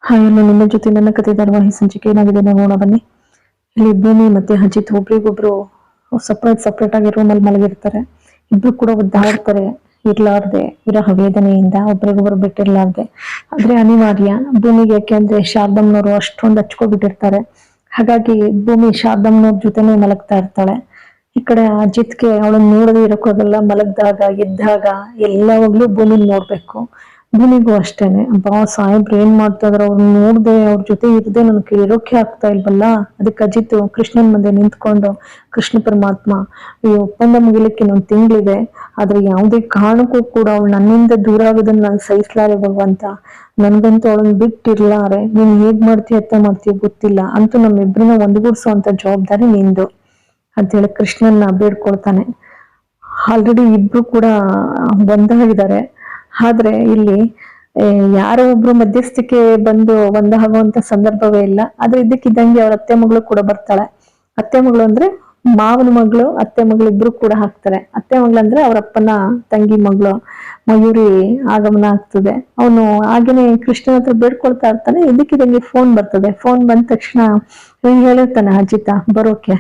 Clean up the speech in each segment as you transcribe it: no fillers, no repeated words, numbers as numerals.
Hi, ನಿಮ್ಮ ಜೊತೆ ನನ್ನ ಕಥೆ ಧಾರಾವಾಹಿ ಸಂಚಿಕೆ ಏನಾಗಿದೆ ನೋಡೋಣ ಬನ್ನಿ. ಇಲ್ಲಿ ಭೂಮಿ ಮತ್ತೆ ಅಜಿತ್ ಒಬ್ರಿಗೊಬ್ರು ಸಪ್ರೇಟ್ ಆಗಿ ರೂಮಲ್ಲಿ ಮಲಗಿರ್ತಾರೆ. ಇಬ್ರು ಕೂಡ ಒದ್ದಾಡ್ತಾರೆ, ಇರ್ಲಾರ್ದೆ ವಿರಹ ವೇದನೆಯಿಂದ ಒಬ್ರಿಗೊಬ್ರು ಬಿಟ್ಟಿರ್ಲಾರ್ದೆ. ಆದ್ರೆ ಅನಿವಾರ್ಯ ಭೂಮಿಗೆ, ಯಾಕೆಂದ್ರೆ ಶಾರದಮ್ಮನವರು ಅಷ್ಟೊಂದು ಹಚ್ಕೊಬಿಟ್ಟಿರ್ತಾರೆ. ಹಾಗಾಗಿ ಭೂಮಿ ಶಾರದಮ್ಮನವ್ರ ಜೊತೆನೆ ಮಲಗ್ತಾ ಇರ್ತಾಳೆ. ಈ ಕಡೆ ಅಜಿತ್ಗೆ ಅವಳನ್ನ ನೋಡದೆ ಇರೋಕ್ಕಾಗಲ್ಲ. ಮಲಗ್ದಾಗ ಎದ್ದಾಗ ಎಲ್ಲವಾಗ್ಲೂ ಭೂಮಿನ ನೋಡ್ಬೇಕು. ಭೂಮಿಗೂ ಅಷ್ಟೇನೆ, ಸಾಹೇಬ್ರು ಏನ್ ಮಾಡ್ತಾ ಇದಾರೆ ಅವ್ರನ್ನ ನೋಡ್ದೆ, ಅವ್ರ ಜೊತೆ ಇರದೆ ನನ್ಗೆ ಇರೋಕೆ ಆಗ್ತಾ ಇಲ್ವಲ್ಲ. ಅದಕ್ಕೆ ಅಜಿತ್ ಕೃಷ್ಣನ್ ಮುಂದೆ ನಿಂತ್ಕೊಂಡು, ಕೃಷ್ಣ ಪರಮಾತ್ಮ, ಈ ಒಪ್ಪಂದ ಮುಗಿಲಿಕ್ಕೆ ಇನ್ನೊಂದು ತಿಂಗಳಿದೆ, ಆದ್ರೆ ಯಾವುದೇ ಕಾರಣಕ್ಕೂ ಕೂಡ ಅವಳು ನನ್ನಿಂದ ದೂರ ಆಗೋದನ್ನ ನಾನು ಸಹಿಸ್ಲಾರೆ ಭಗವಂತ. ನನ್ಗಂತೂ ಅವಳನ್ನ ಬಿಟ್ಟಿರ್ಲಾರೆ. ನೀನ್ ಹೇಗ್ ಮಾಡ್ತೀಯ ಮಾಡ್ತೀಯ ಗೊತ್ತಿಲ್ಲ, ಅಂತೂ ನಮ್ಮಿಬ್ರನ್ನ ಒಂದುಗೂಡ್ಸೋ ಅಂತ ಜವಾಬ್ದಾರಿ ನಿಂದು ಅಂತೇಳಿ ಕೃಷ್ಣನ್ನ ಬೇಡ್ಕೊಳ್ತಾನೆ. ಆಲ್ರೆಡಿ ಇಬ್ರು ಕೂಡ ಒಂದಾಗಿದ್ದಾರೆ. ಆದ್ರೆ ಇಲ್ಲಿ ಯಾರೋ ಒಬ್ರು ಮಧ್ಯಸ್ಥಿಕೆ ಬಂದು ಒಂದಾಗುವಂತ ಸಂದರ್ಭವೇ ಇಲ್ಲ. ಆದ್ರೆ ಇದ್ದಕ್ಕಿದ್ದಂಗೆ ಅವ್ರ ಅತ್ತೆ ಮಗಳು ಕೂಡ ಬರ್ತಾಳೆ. ಅತ್ತೆ ಮಗಳು ಅಂದ್ರೆ ಮಾವನ ಮಗಳು, ಅತ್ತೆ ಮಗಳು ಇಬ್ರು ಕೂಡ ಹಾಕ್ತಾರೆ. ಅತ್ತೆ ಮಗಳು ಅಂದ್ರೆ ಅವ್ರ ಅಪ್ಪನ ತಂಗಿ ಮಗಳು ಮಯೂರಿ ಆಗಮನ ಆಗ್ತದೆ. ಅವನು ಹಾಗೇನೆ ಕೃಷ್ಣನ ಹತ್ರ ಬೇಡ್ಕೊಳ್ತಾ ಇರ್ತಾನೆ. ಇದ್ದಕ್ಕಿದ್ದಂಗೆ ಫೋನ್ ಬರ್ತದೆ. ಫೋನ್ ಬಂದ ತಕ್ಷಣ ಹೇಳಿರ್ತಾನೆ ಅಜಿತ ಬರೋಕೆ,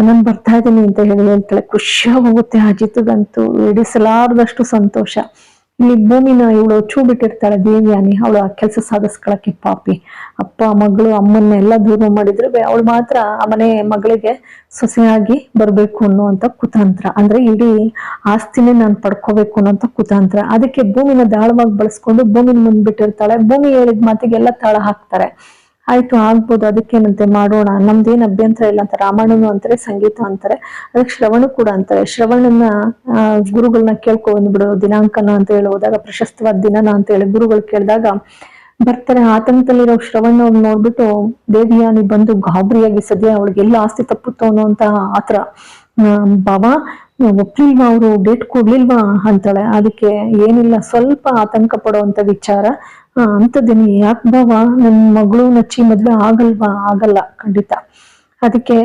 ನಾನ್ ಬರ್ತಾ ಇದ್ದೀನಿ ಅಂತ ಹೇಳ್ತಾಳೆ. ಖುಷಿಯಾಗಿ ಹೋಗುತ್ತೆ ಅಜಿತ್ಗಂತೂ, ಇಡಿಸಲಾರದಷ್ಟು ಸಂತೋಷ. ಇಲ್ಲಿ ಭೂಮಿನ ಇವಳು ಚೂ ಬಿಟ್ಟಿರ್ತಾಳೆ ದೇವ್ಯಾನಿ, ಅವಳು ಆ ಕೆಲಸ ಸಾಧಿಸ್ಕೊಳಕ್ಕೆ. ಪಾಪಿ ಅಪ್ಪ ಮಗಳು ಅಮ್ಮನ್ನೆಲ್ಲ ದೂರ ಮಾಡಿದ್ರೆ ಅವಳು ಮಾತ್ರ ಆ ಮನೆ ಮಗಳಿಗೆ ಸೊಸೆಯಾಗಿ ಬರ್ಬೇಕು ಅನ್ನುವಂತ ಕುತಂತ್ರ. ಅಂದ್ರೆ ಇಡೀ ಆಸ್ತಿನೇ ನಾನು ಪಡ್ಕೋಬೇಕು ಅನ್ನೋಂತ ಕುತಂತ್ರ. ಅದಕ್ಕೆ ಭೂಮಿನ ದಾಳವಾಗಿ ಬಳಸ್ಕೊಂಡು ಭೂಮಿನ ಮುಂದ್ಬಿಟ್ಟಿರ್ತಾಳೆ. ಭೂಮಿ ಹೇಳಿದ ಮಾತಿಗೆಲ್ಲ ತಾಳ ಹಾಕ್ತಾರೆ. ಆಯ್ತು ಆಗ್ಬೋದು, ಅದಕ್ಕೇನಂತೆ ಮಾಡೋಣ, ನಮ್ದೇನ್ ಅಭ್ಯಂತರ ಇಲ್ಲ ಅಂತ ರಾಮಾಯಣನು ಅಂತಾರೆ, ಸಂಗೀತ ಅಂತಾರೆ, ಅದಕ್ಕೆ ಶ್ರವಣ ಕೂಡ ಅಂತಾರೆ. ಶ್ರವಣನ ಗುರುಗಳನ್ನ ಕೇಳ್ಕೊ ಬಂದ್ಬಿಡು ದಿನಾಂಕನ ಅಂತ ಹೇಳಿ ಹೋದಾಗ, ಪ್ರಶಸ್ತವಾದ ದಿನನ ಅಂತ ಹೇಳಿ ಗುರುಗಳು ಕೇಳಿದಾಗ ಬರ್ತಾರೆ. ಆತಂಕದಲ್ಲಿರೋ ಶ್ರವಣ ಅವ್ರು ನೋಡ್ಬಿಟ್ಟು ದೇವಿಯಾನಿ ಬಂದು ಗಾಬರಿಯಾಗಿ, ಸದ್ಯ ಅವಳಿಗೆ ಎಲ್ಲ ಆಸ್ತಿ ತಪ್ಪುತ್ತೋ ಅನ್ನೋಂತ ಆತರ, ಬಾಬಾ ಒಪ್ಲಿಲ್ವಾ, ಅವರು ಡೇಟ್ ಕೊಡ್ಲಿಲ್ವಾ ಅಂತಾಳೆ. ಅದಕ್ಕೆ ಏನಿಲ್ಲ, ಸ್ವಲ್ಪ ಆತಂಕ ಪಡುವಂತ ವಿಚಾರ ಅಂತದೇನಿ, ಯಾಕೆ ಬಾವ ನನ್ ಮಗಳು ನಚ್ಚಿ ಮದ್ವೆ ಆಗಲ್ಲ ಖಂಡಿತ. ಅದಕ್ಕೆ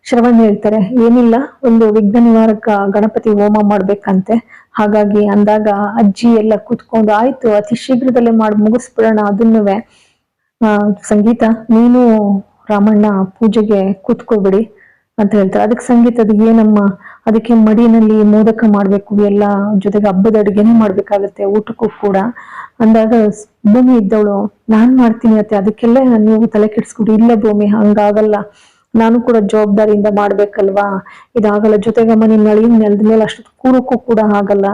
ಶ್ರವಣ್ ಹೇಳ್ತಾರೆ, ಏನಿಲ್ಲ, ಒಂದು ವಿಘ್ನ ನಿವಾರಕ ಗಣಪತಿ ಹೋಮ ಮಾಡ್ಬೇಕಂತೆ. ಹಾಗಾಗಿ ಅಂದಾಗ ಅಜ್ಜಿ ಎಲ್ಲ ಕೂತ್ಕೊಂಡು, ಆಯ್ತು ಅತಿ ಶೀಘ್ರದಲ್ಲೇ ಮಾಡಿ ಮುಗಿಸ್ಬಿಡೋಣ ಅದನ್ನುವೆ. ಸಂಗೀತ ನೀನು ರಾಮಣ್ಣ ಪೂಜೆಗೆ ಕೂತ್ಕೋಬಿಡಿ ಅಂತ ಹೇಳ್ತಾರೆ. ಅದಕ್ಕೆ ಸಂಗೀತದ ಏನಮ್ಮ, ಅದಕ್ಕೆ ಮಡಿನಲ್ಲಿ ಮೋದಕ ಮಾಡ್ಬೇಕು, ಎಲ್ಲ ಜೊತೆಗೆ ಹಬ್ಬದ ಅಡುಗೆನೆ ಮಾಡ್ಬೇಕಾಗತ್ತೆ ಊಟಕ್ಕೂ ಕೂಡ ಅಂದಾಗ, ಭೂಮಿ ಇದ್ದವಳು ನಾನ್ ಮಾಡ್ತೀನಿ ಅತ್ತೆ, ಅದಕ್ಕೆಲ್ಲ ನೀವು ತಲೆ ಕೆಡ್ಸ್ಕೊಡಿ. ಇಲ್ಲ ಭೂಮಿ, ಹಂಗಾಗಲ್ಲ, ನಾನು ಕೂಡ ಜವಾಬ್ದಾರಿಯಿಂದ ಮಾಡ್ಬೇಕಲ್ವಾ, ಇದಾಗಲ್ಲ. ಜೊತೆಗೆ ಮನೆ ನೆಲದ ಮೇಲೆ ಅಷ್ಟು ಕೂರಕ್ಕೂ ಕೂಡ ಆಗಲ್ಲ.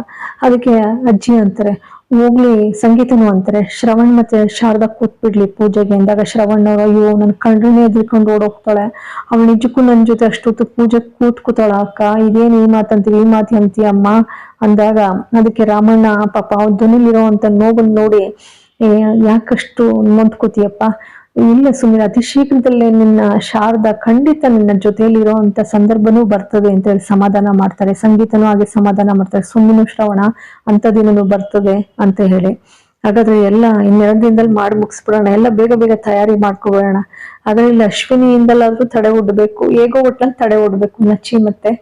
ಅದಕ್ಕೆ ಅಜ್ಜಿ ಅಂತಾರೆ, ಹೋಗ್ಲಿ. ಸಂಗೀತನು ಅಂತಾರೆ, ಶ್ರವಣ್ ಮತ್ತೆ ಶಾರದಾ ಕೂತ್ಬಿಡ್ಲಿ ಪೂಜೆಗೆ ಅಂದಾಗ, ಶ್ರವಣ್ ಅವ್ರು, ಅಯ್ಯೋ ನನ್ ಕಣ್ರನ್ನೇ ಎದ್ರಿಕೊಂಡು ಓಡೋಗ್ತಾಳೆ, ಅವಳು ನಿಜಕ್ಕೂ ನನ್ ಜೊತೆ ಅಷ್ಟೊತ್ತು ಪೂಜೆ ಕೂತ್ಕೋತಾಳ ಅಕ್ಕ, ಇದೇನ್ ಈ ಮಾತಂತೀವಿ, ಈ ಮಾತಿ ಅಂತೀಯಮ್ಮ ಅಂದಾಗ, ಅದಕ್ಕೆ ರಾಮಣ್ಣ ಪಾಪ ಅವ್ರ ಧ್ವನಿಲಿರೋ ಅಂತ ನೋವನ್ನ ನೋಡಿ, ಯಾಕಷ್ಟು ನೊಂದ್ಕೋತೀಯಪ್ಪ, ಇಲ್ಲ ಸುಮ್ಮನೆ, ಅತಿ ಶೀಘ್ರದಲ್ಲೇ ನಿನ್ನ ಶಾರದಾ ಖಂಡಿತ ನಿನ್ನ ಜೊತೆಯಲ್ಲಿ ಇರೋಂತ ಸಂದರ್ಭನೂ ಬರ್ತದೆ ಅಂತ ಹೇಳಿ ಸಮಾಧಾನ ಮಾಡ್ತಾರೆ. ಸಂಗೀತನೂ ಹಾಗೆ ಸಮಾಧಾನ ಮಾಡ್ತಾರೆ, ಸುಮ್ಮನೆ ಶ್ರವಣ ಅಂತದಿನೂ ಬರ್ತದೆ ಅಂತ ಹೇಳಿ. ಹಾಗಾದ್ರೆ ಎಲ್ಲ ಇನ್ನೆರಡು ದಿನದಲ್ಲಿ ಮಾಡಿ ಮುಗಿಸ್ಬಿಡೋಣ, ಎಲ್ಲ ಬೇಗ ಬೇಗ ತಯಾರಿ ಮಾಡ್ಕೊಬೇಡೋಣ. ಅದರಲ್ಲಿ ಅಶ್ವಿನಿಯಿಂದಲಾದ್ರೂ ತಡೆ ಒಡ್ಬೇಕು, ಹೇಗೋ ಒಟ್ಲಲ್ಲಿ ತಡೆ ಒಡ್ಬೇಕು ನಚ್ಚಿ ಮತ್ತೆ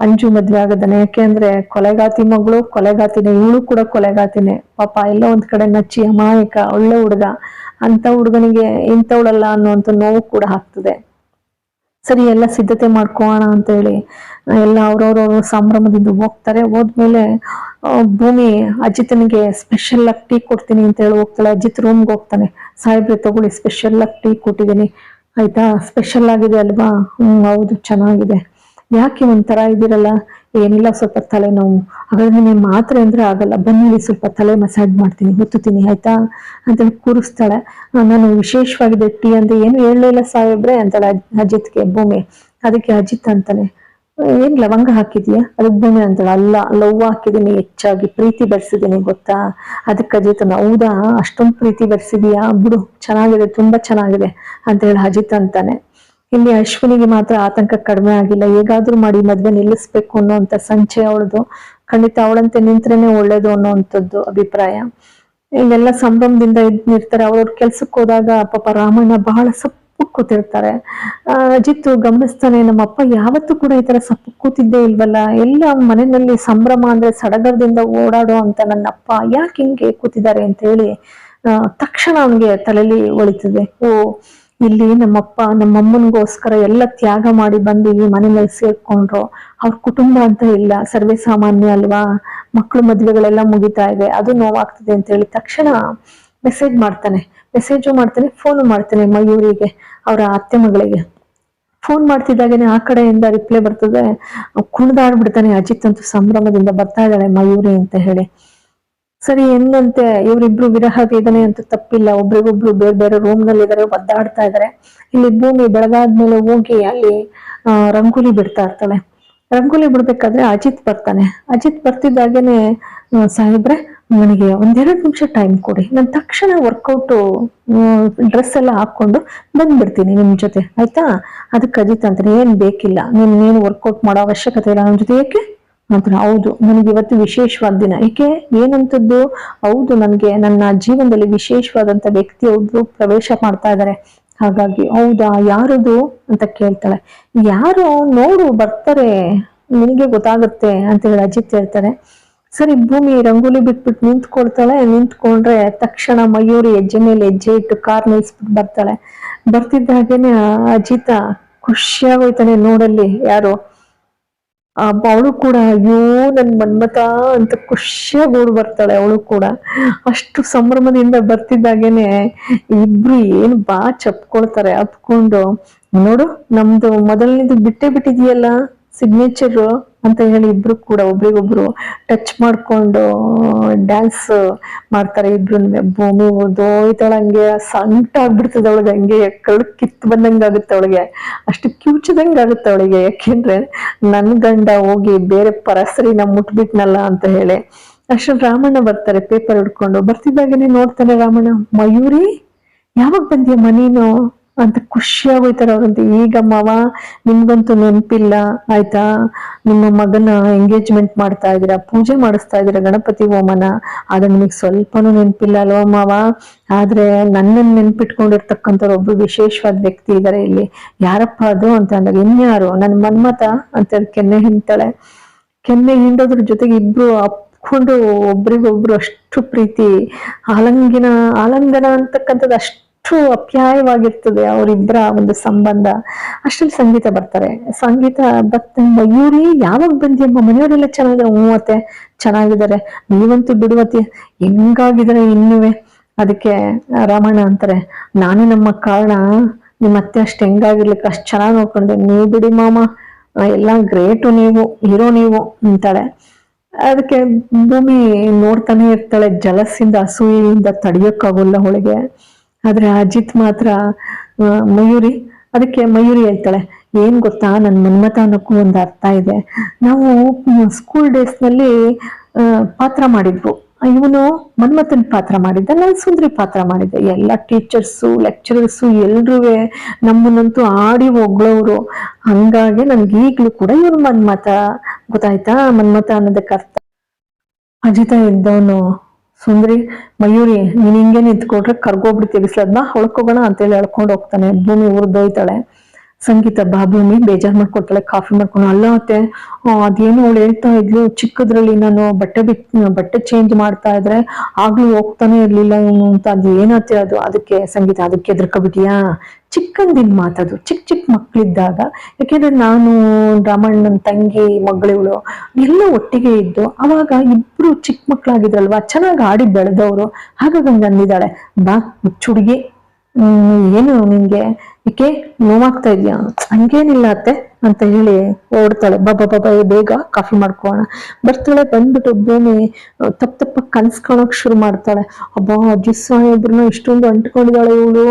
ಅಂಜು ಮದ್ವೆ ಆಗದನೆ. ಯಾಕೆಂದ್ರೆ ಕೊಲೆಗಾತಿ ಮಗಳು ಕೊಲೆಗಾತಿನೇ, ಇವಳು ಕೂಡ ಕೊಲೆಗಾತಿನೇ ಪಾಪ. ಎಲ್ಲ ಒಂದ್ ಕಡೆ ನಚ್ಚಿ ಅಮಾಯಕ ಒಳ್ಳೆ ಹುಡುಗ, ಅಂತ ಹುಡುಗನಿಗೆ ಇಂಥವಳಲ್ಲ ಅನ್ನುವಂಥ ನೋವು ಕೂಡ ಆಗ್ತದೆ. ಸರಿ, ಎಲ್ಲ ಸಿದ್ಧತೆ ಮಾಡ್ಕೋಣ ಅಂತ ಹೇಳಿ ಎಲ್ಲ ಅವ್ರವ್ರವ್ರು ಸಂಭ್ರಮದಿಂದ ಹೋಗ್ತಾರೆ. ಹೋದ್ಮೇಲೆ ಭೂಮಿ ಅಜಿತನಿಗೆ ಸ್ಪೆಷಲ್ ಆಗಿ ಟೀ ಕೊಡ್ತೀನಿ ಅಂತ ಹೇಳಿ ಹೋಗ್ತಾಳೆ. ಅಜಿತ್ ರೂಮ್ಗೆ ಹೋಗ್ತಾನೆ, ಸಾಹೇಬ್ರೆ ತಗೊಳ್ಳಿ ಸ್ಪೆಷಲ್ ಆಗಿ ಟೀ ಕೊಟ್ಟಿದ್ದೀನಿ ಆಯ್ತಾ, ಸ್ಪೆಷಲ್ ಆಗಿದೆ ಅಲ್ವಾ, ಹೌದು ಚೆನ್ನಾಗಿದೆ. ಯಾಕೆ ಒಂಥರ ಇದ್ದೀರಲ್ಲ, ಏನಿಲ್ಲ ಸ್ವಲ್ಪ ತಲೆನೋವು. ಹಾಗಾದ್ರೆ ನೀವು ಮಾತ್ರೆ ಅಂದ್ರೆ ಆಗಲ್ಲ, ಬನ್ನಿ ಸ್ವಲ್ಪ ತಲೆ ಮಸಾಜ್ ಮಾಡ್ತೀನಿ, ಹೊತ್ತುತ್ತೀನಿ ಆಯ್ತಾ ಅಂತೇಳಿ ಕೂರಿಸ್ತಾಳೆ. ನಾನು ವಿಶೇಷವಾಗಿದೆ ಟೀ ಅಂದ್ರೆ ಏನು ಹೇಳಲೇ ಇಲ್ಲ ಸಾಹೇಬ್ರೆ ಅಂತಾಳೆ ಅಜಿತ್ಗೆ ಭೂಮಿ. ಅದಕ್ಕೆ ಅಜಿತ್ ಅಂತಾನೆ, ಏನ್ ಲವಂಗ ಹಾಕಿದ್ಯಾ? ಅದಕ್ಕೆ ಭೂಮಿ ಅಂತಾಳೆ, ಅಲ್ಲ ಲವ್ ಹಾಕಿದೀನಿ, ಹೆಚ್ಚಾಗಿ ಪ್ರೀತಿ ಬೆರೆಸಿದೀನಿ ಗೊತ್ತಾ. ಅದಕ್ಕೆ ಅಜಿತ್, ಹೌದಾ ಅಷ್ಟೊಂದು ಪ್ರೀತಿ ಬೆರೆಸಿದೀಯಾ, ಬಿಡು ಚೆನ್ನಾಗಿದೆ, ತುಂಬಾ ಚೆನ್ನಾಗಿದೆ ಅಂತ ಹೇಳಿ ಅಜಿತ್ ಅಂತಾನೆ. ಇಲ್ಲಿ ಅಶ್ವಿನಿಗೆ ಮಾತ್ರ ಆತಂಕ ಕಡಿಮೆ ಆಗಿಲ್ಲ. ಹೇಗಾದ್ರೂ ಮಾಡಿ ಮದ್ವೆ ನಿಲ್ಲಿಸ್ಬೇಕು ಅನ್ನೋಂಥ ಸಂಚೆ ಅವಳದು. ಖಂಡಿತ ಅವಳಂತೆ ನಿಂತ್ರೇನೆ ಒಳ್ಳೇದು ಅನ್ನೋವಂಥದ್ದು ಅಭಿಪ್ರಾಯ. ಇಲ್ಲೆಲ್ಲ ಸಂಭ್ರಮದಿಂದ ಇರ್ತಾರೆ. ಅವ್ರವ್ರ ಕೆಲ್ಸಕ್ಕೆ ಹೋದಾಗ ಪಾಪ ರಾಮಣ್ಣ ಬಹಳ ಸಪ್ಪು ಕೂತಿರ್ತಾರೆ. ಅಜಿತ್ ಗಮನಿಸ್ತಾನೆ, ನಮ್ಮಪ್ಪ ಯಾವತ್ತೂ ಕೂಡ ಈ ತರ ಸಪ್ಪು ಕೂತಿದ್ದೇ ಇಲ್ವಲ್ಲ, ಎಲ್ಲ ಮನೆಯಲ್ಲಿ ಸಂಭ್ರಮ ಅಂದ್ರೆ ಸಡಗರದಿಂದ ಓಡಾಡೋ ಅಂತ ನನ್ನಪ್ಪ ಯಾಕೆ ಹಿಂಗೆ ಕೂತಿದ್ದಾರೆ ಅಂತ ಹೇಳಿ ತಕ್ಷಣ ಅವನಿಗೆ ತಲೆಯಲ್ಲಿ ಒಳಿತದೆ. ಓ, ಇಲ್ಲಿ ನಮ್ಮಪ್ಪ ನಮ್ಮಮ್ಮನಿಗೋಸ್ಕರ ಎಲ್ಲ ತ್ಯಾಗ ಮಾಡಿ ಬಂದು ಈ ಮನೆಯಲ್ಲಿ ಸೇರ್ಕೊಂಡ್ರು. ಅವ್ರ ಕುಟುಂಬ ಅಂತ ಇಲ್ಲ, ಸರ್ವೇ ಸಾಮಾನ್ಯ ಅಲ್ವಾ, ಮಕ್ಕಳು ಮದ್ವೆಗಳೆಲ್ಲ ಮುಗಿತಾ ಇದೆ, ಅದು ನೋವಾಗ್ತದೆ ಅಂತ ಹೇಳಿ ತಕ್ಷಣ ಮೆಸೇಜ್ ಮಾಡ್ತಾನೆ. ಫೋನು ಮಾಡ್ತಾನೆ ಮಯೂರಿಗೆ, ಅವರ ಅತ್ತೆ ಮಗಳಿಗೆ. ಫೋನ್ ಮಾಡ್ತಿದ್ದಾಗೇನೆ ಆ ಕಡೆಯಿಂದ ರಿಪ್ಲೈ ಬರ್ತದೆ. ಕುಣಿದಾಡ್ಬಿಡ್ತಾನೆ ಅಜಿತ್ ಅಂತೂ ಸಂಭ್ರಮದಿಂದ. ಬರ್ತಾ ಇದ್ದಾಳೆ ಮಯೂರಿ ಅಂತ ಹೇಳಿ. ಸರಿ ಎಂದಂತೆ ಇವರಿಬ್ರು ವಿರಹ ವೇದನೆ ಅಂತೂ ತಪ್ಪಿಲ್ಲ, ಒಬ್ರಿಗೊಬ್ರು ಬೇರೆ ಬೇರೆ ರೂಮ್ ನಲ್ಲಿ ಇದಾರೆ, ಒದ್ದಾಡ್ತಾ ಇದಾರೆ. ಇಲ್ಲಿ ಭೂಮಿ ಬೆಳಗಾದ್ಮೇಲೆ ಹೋಗಿ ಅಲ್ಲಿ ರಂಗೋಲಿ ಬಿಡ್ತಾ ಇರ್ತಾಳೆ. ರಂಗೋಲಿ ಬಿಡ್ಬೇಕಾದ್ರೆ ಅಜಿತ್ ಬರ್ತಾನೆ. ಅಜಿತ್ ಬರ್ತಿದ್ದಾಗೇನೆ, ಸಾಹೇಬ್ರೆ ನನಗೆ 1-2 ನಿಮಿಷ ಟೈಮ್ ಕೊಡಿ, ನಾನು ತಕ್ಷಣ ವರ್ಕೌಟ್ ಡ್ರೆಸ್ ಎಲ್ಲ ಹಾಕೊಂಡು ಬಂದ್ಬಿಡ್ತೀನಿ ನಿಮ್ ಜೊತೆ, ಆಯ್ತಾ? ಅದಕ್ಕೆ ಅಜಿತ್ ಅಂತಾನೆ, ಏನ್ ಬೇಕಿಲ್ಲ, ನೀನು ವರ್ಕೌಟ್ ಮಾಡೋ ಅವಶ್ಯಕತೆ ಇಲ್ಲ ನಮ್ ಜೊತೆ. ಏಕೆ ಅಂತ. ಹೌದು, ನನಗೆ ಇವತ್ತು ವಿಶೇಷವಾದ ದಿನ. ಏಕೆ, ಏನಂತದ್ದು? ಹೌದು, ನನಗೆ ನನ್ನ ಜೀವನದಲ್ಲಿ ವಿಶೇಷವಾದಂತ ವ್ಯಕ್ತಿ ಒಬ್ರು ಪ್ರವೇಶ ಮಾಡ್ತಾ ಇದ್ದಾರೆ, ಹಾಗಾಗಿ. ಹೌದಾ, ಯಾರದು ಅಂತ ಕೇಳ್ತಾಳೆ. ಯಾರು ನೋಡು, ಬರ್ತಾರೆ, ನಿನಗೆ ಗೊತ್ತಾಗುತ್ತೆ ಅಂತ ಹೇಳಿ ಅಜಿತ್ ಹೇಳ್ತಾರೆ. ಸರಿ, ಭೂಮಿ ರಂಗೋಲಿ ಬಿಟ್ಬಿಟ್ಟು ನಿಂತ್ಕೊಳ್ತಾಳೆ. ನಿಂತ್ಕೊಂಡ್ರೆ ತಕ್ಷಣ ಮಯೂರಿ ಹೆಜ್ಜೆ ಮೇಲೆ ಹೆಜ್ಜೆ ಇಟ್ಟು ಕಾರ್ ನಿಲ್ಸ್ಬಿಟ್ಟು ಬರ್ತಾಳೆ. ಬರ್ತಿದ್ದಾಗೇನೆ ಅಜಿತ ಖುಷಿಯಾಗೋಯ್ತಾನೆ ನೋಡಲ್ಲಿ ಯಾರು ಅವಳು ಕೂಡ. ಅಯ್ಯೋ ನನ್ ಮನ್ಮತ ಅಂತ ಖುಷಿಯಾಗಿ ಓಡ್ ಬರ್ತಾಳೆ ಅವಳು ಕೂಡ. ಅಷ್ಟು ಸಂಭ್ರಮದಿಂದ ಬರ್ತಿದ್ದಾಗೇನೆ ಇಬ್ರು ಏನು ಬಾ ಚಪ್ಕೊಳ್ತಾರೆ. ಅಪ್ಕೊಂಡು, ನೋಡು ನಮ್ದು ಮೊದಲನೇದು ಬಿಟ್ಟೇ ಬಿಟ್ಟಿದೆಯಲ್ಲ ಸಿಗ್ನೇಚರ್ ಅಂತ ಹೇಳಿ ಇಬ್ರು ಕೂಡ ಒಬ್ರಿಗೊಬ್ರು ಟಚ್ ಮಾಡ್ಕೊಂಡು ಡ್ಯಾನ್ಸ್ ಮಾಡ್ತಾರೆ ಇಬ್ರು. ಭೂಮಿ ಓದೋಯ್ತಾಳಂಗೆ, ಸಂಕಟ ಆಗ್ಬಿಡ್ತದೆ ಅವಳಿಗೆ, ಹಂಗೆ ಕಳ್ಳು ಕಿತ್ತು ಬಂದಂಗ ಆಗುತ್ತೆ ಅವಳಿಗೆ, ಅಷ್ಟು ಕಿವುಚದಂಗ ಆಗುತ್ತೆ ಅವಳಿಗೆ. ಯಾಕೆಂದ್ರೆ ನನ್ ಗಂಡ ಹೋಗಿ ಬೇರೆ ಪರಸರಿನ ಮುಟ್ಬಿಟ್ನಲ್ಲ ಅಂತ ಹೇಳಿ. ಅಷ್ಟು ರಾಮಣ್ಣ ಬರ್ತಾರೆ ಪೇಪರ್ ಹಿಡ್ಕೊಂಡು. ಬರ್ತಿದ್ದಾಗೇನೆ ನೋಡ್ತಾನೆ ರಾಮಣ್ಣ, ಮಯೂರಿ ಯಾವಾಗ ಬಂದ್ಯಮ್ಮ ನೀನು ಅಂತ ಖುಷಿಯಾಗೋಯ್ತಾರೆ ಅವ್ರಂತ. ಈಗ ಮಾವ ನಿಮ್ಗಂತೂ ನೆನಪಿಲ್ಲ ಆಯ್ತಾ, ನಿಮ್ಮ ಮಗನ ಎಂಗೇಜ್ಮೆಂಟ್ ಮಾಡ್ತಾ ಇದೀರಾ, ಪೂಜೆ ಮಾಡಿಸ್ತಾ ಇದೀರಾ, ಗಣಪತಿ ಹೋಮನ, ಆದ್ರೆ ನಿಮಗ್ ಸ್ವಲ್ಪನೂ ನೆನಪಿಲ್ಲ ಅಲ್ವಾ ಮಾವ? ಆದ್ರೆ ನನ್ನನ್ನು ನೆನ್ಪಿಟ್ಕೊಂಡಿರ್ತಕ್ಕಂಥವ್ರು ಒಬ್ರು ವಿಶೇಷವಾದ ವ್ಯಕ್ತಿ ಇದಾರೆ ಇಲ್ಲಿ. ಯಾರಪ್ಪ ಅದು ಅಂತ ಅಂದಾಗ, ಇನ್ಯಾರು, ನನ್ ಮನ್ಮತ ಅಂತ ಕೆನ್ನೆ ಹಿಂಡ್ತಾಳೆ. ಕೆನ್ನೆ ಹಿಂಡೋದ್ರ ಜೊತೆಗೆ ಇಬ್ರು ಅಪ್ಕೊಂಡು ಒಬ್ರಿಗೊಬ್ರು ಅಷ್ಟು ಪ್ರೀತಿ, ಆಲಂಗನ ಅಂತಕ್ಕಂಥದ್ದು ಅಷ್ಟು ಅಪ್ಯಾಯವಾಗಿರ್ತದೆ ಅವರಿಬ್ಬರ ಒಂದು ಸಂಬಂಧ. ಅಷ್ಟರಲ್ಲಿ ಸಂಗೀತ ಬರ್ತಾರೆ. ಸಂಗೀತ ಮಯೂರಿ ಯಾವಾಗ ಬಂದಿಯಮ್ಮ, ಮನೆಯವರೆಲ್ಲ ಚೆನ್ನಾಗಿದ್ದಾರೆ? ಮೂವತ್ತೆ ಚೆನ್ನಾಗಿದ್ದಾರೆ, ನೀವಂತೂ ಬಿಡುವತ್ತೆ ಹೆಂಗಾಗಿದ್ದಾರೆ ಇನ್ನುವೆ. ಅದಕ್ಕೆ ರಾಮಣ್ಣ ಅಂತಾರೆ, ನಾನು ನಮ್ಮ ಕಾರಣ ನಿಮ್ಮ ಅತ್ತೆ ಅಷ್ಟು ಹೆಂಗಾಗಿರ್ಲಿಕ್ಕೆ ಅಷ್ಟು ಚೆನ್ನಾಗಿ ನೋಡ್ಕೊಂಡೆ, ನೀವು ಬಿಡಿ ಮಾಮ, ಎಲ್ಲ ಗ್ರೇಟು, ನೀವು ಹೀರೋ ನೀವು ಅಂತಾಳೆ. ಅದಕ್ಕೆ ಭೂಮಿ ನೋಡ್ತಾನೆ ಇರ್ತಾಳೆ, ಜಲಸಿಂದ ಅಸೂಯೆಯಿಂದ ತಡಿಯೋಕ್ಕಾಗಲ್ಲ ಅವಳಿಗೆ. ಆದ್ರೆ ಅಜಿತ್ ಮಾತ್ರ ಮಯೂರಿ. ಅದಕ್ಕೆ ಮಯೂರಿ ಹೇಳ್ತಾಳೆ, ಏನ್ ಗೊತ್ತಾ, ನನ್ ಮನ್ಮತ ಅನ್ನೋಕ್ಕೂ ಒಂದು ಅರ್ಥ ಇದೆ. ನಾವು ಸ್ಕೂಲ್ ಡೇಸ್ ನಲ್ಲಿ ಪಾತ್ರ ಮಾಡಿದ್ವು. ಇವನು ಮನ್ಮಥನ್ ಪಾತ್ರ ಮಾಡಿದ್ದ, ನಾನು ಸುಂದ್ರಿ ಪಾತ್ರ ಮಾಡಿದ್ದೆ. ಎಲ್ಲ ಟೀಚರ್ಸು ಲೆಕ್ಚರರ್ಸು ಎಲ್ರೂ ನಮ್ಮನ್ನಂತೂ ಆಡಿ ಹೊಗಳವ್ರು. ಹಂಗಾಗಿ ನನ್ಗೆ ಈಗ್ಲೂ ಕೂಡ ಇವನು ಮನ್ಮಥ, ಗೊತ್ತಾಯ್ತಾ? ಮನ್ಮಥ ಅನ್ನೋದಕ್ಕೆ ಅರ್ಥ. ಅಜಿತ ಇದ್ದವನು, ಸುಂದ್ರಿ ಮಯೂರಿ ನೀನ್ ಹಿಂಗೆ ನಿಂತ್ಕೊಟ್ರೆ ಕರ್ಗೋಗ್ಬಿಡ್ತೀವಿ ಬಿಸ್ಲದ್ನ, ಹೊಳ್ಕೋಗೋಣ ಅಂತೇಳಿ ಎಳ್ಕೊಂಡು ಹೋಗ್ತಾನೆ. ಭೂಮಿ ಉರ್ದೋಯ್ತಾಳೆ. ಸಂಗೀತ ಬಾ ಭೂಮಿ, ಬೇಜಾರ್ ಮಾಡ್ಕೊಳ್ತಾಳೆ. ಕಾಫಿ ಮಾಡ್ಕೊಂಡು, ಅಲ್ಲ ಅತ್ತೆ ಅದೇನು ಅವಳು ಹೇಳ್ತಾ ಇದ್ಲು, ಚಿಕ್ಕದ್ರಲ್ಲಿ ನಾನು ಬಟ್ಟೆ ಚೇಂಜ್ ಮಾಡ್ತಾ ಇದ್ರೆ ಆಗ್ಲೂ ಹೋಗ್ತಾನೆ ಇರ್ಲಿಲ್ಲ ಇವನು ಅಂತ, ಅದು ಏನತ್ತೆ ಅದು? ಅದಕ್ಕೆ ಸಂಗೀತ, ಅದಕ್ಕೆ ಎದ್ರಕೊಬಿಟ್ಟಿಯಾ? ಚಿಕ್ಕಂದಿನ ಮಾತದು, ಚಿಕ್ಕ ಮಕ್ಳಿದ್ದಾಗ. ಯಾಕೆಂದ್ರೆ ನಾನು ರಾಮಣ್ಣನ ತಂಗಿ ಮಗಳಿವಳು ಎಲ್ಲ ಒಟ್ಟಿಗೆ ಇದ್ದು, ಅವಾಗ ಇಬ್ರು ಚಿಕ್ಕ ಮಕ್ಳಾಗಿದ್ರಲ್ವಾ, ಚೆನ್ನಾಗಿ ಆಡಿ ಬೆಳೆದವ್ರು. ಹಾಗಾಗಿ ಹಂಗ ಅಂದಿದ್ದಾಳೆ. ಬಾ ಹುಚ್ಚುಡ್ಗಿ, ಏನು ನಿಂಗೆ ಏಕೆ ನೋವಾಗ್ತಾ ಇದ್ಯಾ? ಹಂಗೇನಿಲ್ಲ ಅತ್ತೆ ಅಂತ ಹೇಳಿ ಓಡ್ತಾಳೆ. ಬಾಬಾ ಬೇಗ ಕಾಫಿ ಮಾಡ್ಕೋಣ. ಬರ್ತಾಳೆ. ಬಂದ್ಬಿಟ್ಟು ಭೂಮಿ ತಪ್ಪ ಕನ್ಸ್ಕೊಳಕ್ ಶುರು ಮಾಡ್ತಾಳೆ. ಅಬ್ಬಾ ಅಜ್ಜಿ ಸಾಹೇಬ್ರನ್ನ ಇಷ್ಟೊಂದು ಅಂಟ್ಕೊಂಡಿದ್ದಾಳೆ ಇವಳು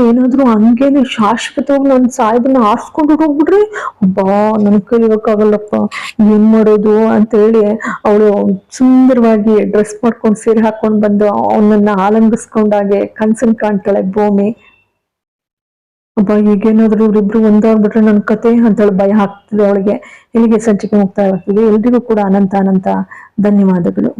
ಏನಾದ್ರು ಹಂಗೇನೆ ಶಾಶ್ವತವಾಗಿ ನನ್ ಸಾಹೇಬ್ರನ್ನ ಆರ್ಸ್ಕೊಂಡು ಹೋಗ್ಬಿಡ್ರಿ, ಅಬ್ಬಾ ನನ್ ಕೈಲಿರೋಕ್ಕಾಗಲ್ಲಪ್ಪ, ಏನ್ ಮಾಡೋದು ಅಂತ ಹೇಳಿ ಅವಳು ಸುಂದರವಾಗಿ ಡ್ರೆಸ್ ಮಾಡ್ಕೊಂಡು ಸೀರೆ ಹಾಕೊಂಡ್ ಬಂದು ಅವನನ್ನ ಆಲಂಗಿಸ್ಕೊಂಡಾಗೆ ಕನ್ಸನ್ ಕಾಣ್ತಾಳೆ ಭೂಮಿ. ಒಬ್ಬ ಈಗೇನಾದ್ರು ಇವ್ರಿಬ್ರು ಒಂದಾಗ್ಬಿಟ್ರೆ ನನ್ ಕತೆ ಅಂತೇಳಿ ಭಯ ಆಗ್ತದೆ ಅವಳಿಗೆ. ಇಲ್ಲಿಗೆ ಸಂಚಿಕೆ ಮುಕ್ತಾಯ ಆಗ್ತದೆ. ಎಲ್ರಿಗೂ ಕೂಡ ಅನಂತ ಧನ್ಯವಾದಗಳು.